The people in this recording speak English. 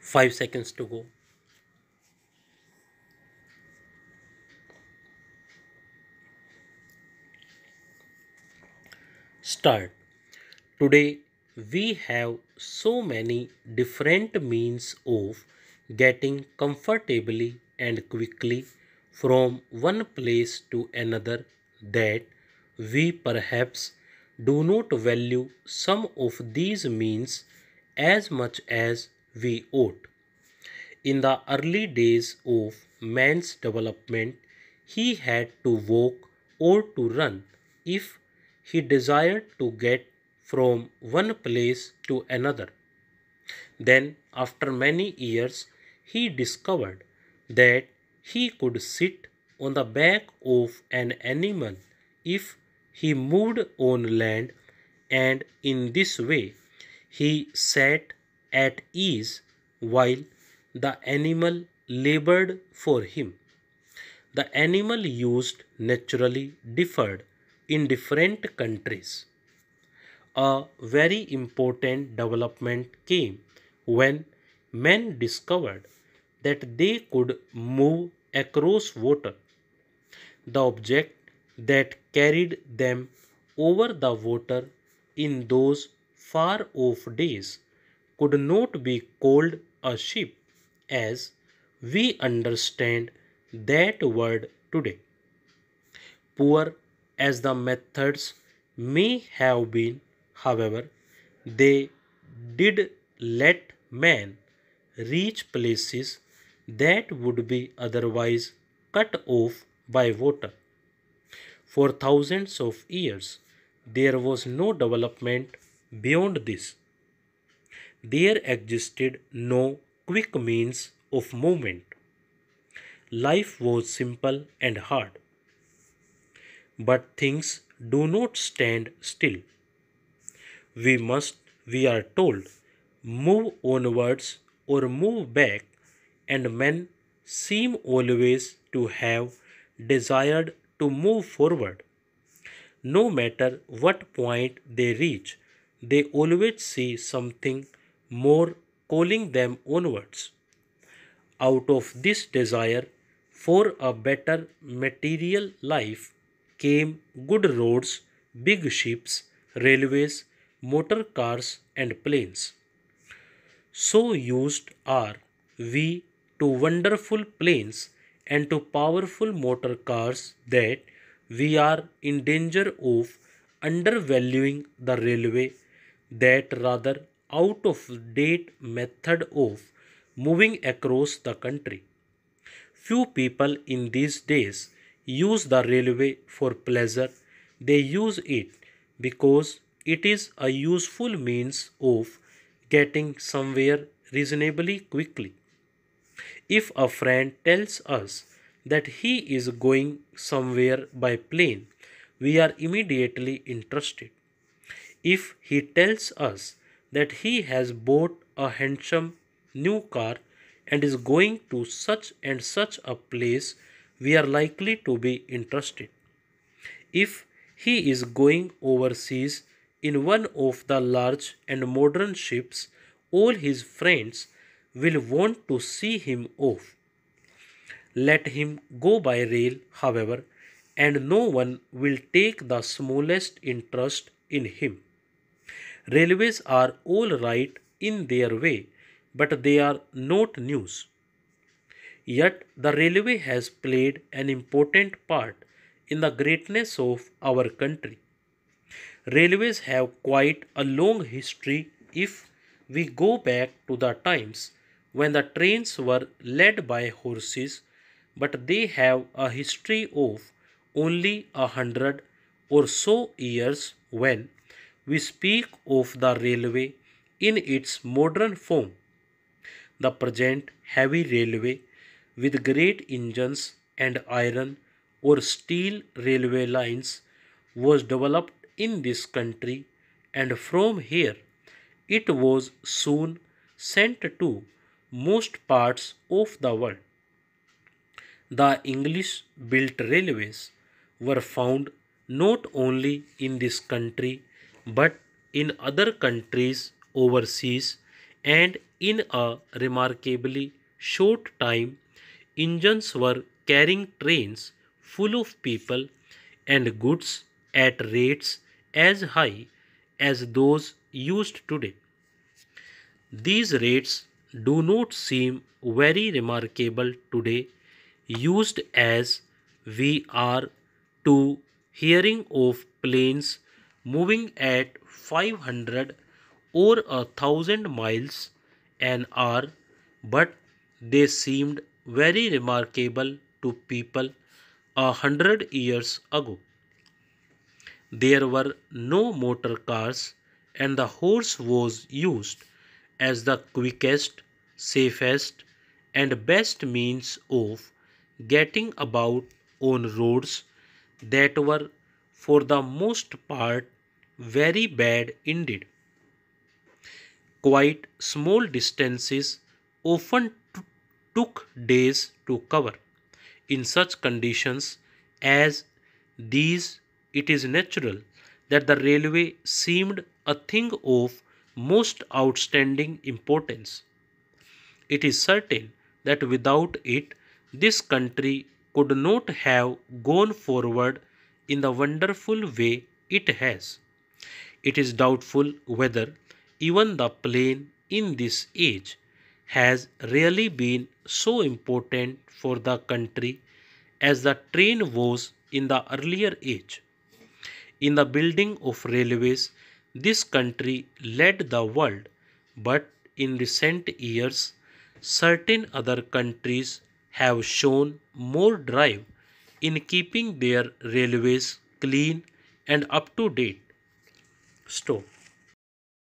5 seconds to go. Start. Today we have so many different means of getting comfortably and quickly from one place to another that we perhaps do not value some of these means as much as we ought. In the early days of man's development, he had to walk or to run if he desired to get from one place to another. Then, after many years, he discovered that he could sit on the back of an animal if he moved on land, and in this way he sat at ease while the animal labored for him. The animal used naturally differed in different countries. A very important development came when men discovered that they could move across water. The object that carried them over the water in those far off days could not be called a ship as we understand that word today. Poor as the methods may have been, however, they did let man reach places that would be otherwise cut off by water. For thousands of years, there was no development beyond this. There existed no quick means of movement. Life was simple and hard. But things do not stand still. We must, we are told, move onwards or move back, and men seem always to have desired to move forward. No matter what point they reach, they always see something more calling them onwards. Out of this desire for a better material life came good roads, big ships, railways, motor cars, and planes. So used are we to wonderful planes and to powerful motor cars that we are in danger of undervaluing the railway, that rather out of date method of moving across the country. Few people in these days use the railway for pleasure, they use it because it is a useful means of getting somewhere reasonably quickly. If a friend tells us that he is going somewhere by plane, we are immediately interested. If he tells us that he has bought a handsome new car and is going to such and such a place, we are likely to be interested. If he is going overseas in one of the large and modern ships, all his friends will want to see him off. Let him go by rail, however, and no one will take the smallest interest in him. Railways are all right in their way, but they are not news. Yet the railway has played an important part in the greatness of our country. Railways have quite a long history if we go back to the times when the trains were led by horses, but they have a history of only 100 or so years when we speak of the railway in its modern form. The present heavy railway with great engines and iron or steel railway lines was developed in this country, and from here it was soon sent to most parts of the world. The English built railways were found not only in this country but in other countries overseas, and in a remarkably short time, engines were carrying trains full of people and goods at rates as high as those used today. These rates do not seem very remarkable today, used as we are to hearing of planes moving at 500 or 1,000 miles an hour, but they seemed very remarkable to people 100 years ago. There were no motor cars, and the horse was used as the quickest, safest, and best means of getting about on roads that were, for the most part, very bad indeed. Quite small distances often took days to cover. In such conditions as these, it is natural that the railway seemed a thing of most outstanding importance. It is certain that without it, this country could not have gone forward in the wonderful way it has. It is doubtful whether even the plane in this age has really been so important for the country as the train was in the earlier age. In the building of railways, this country led the world, but in recent years, certain other countries have shown more drive in keeping their railways clean and up to date. Stop.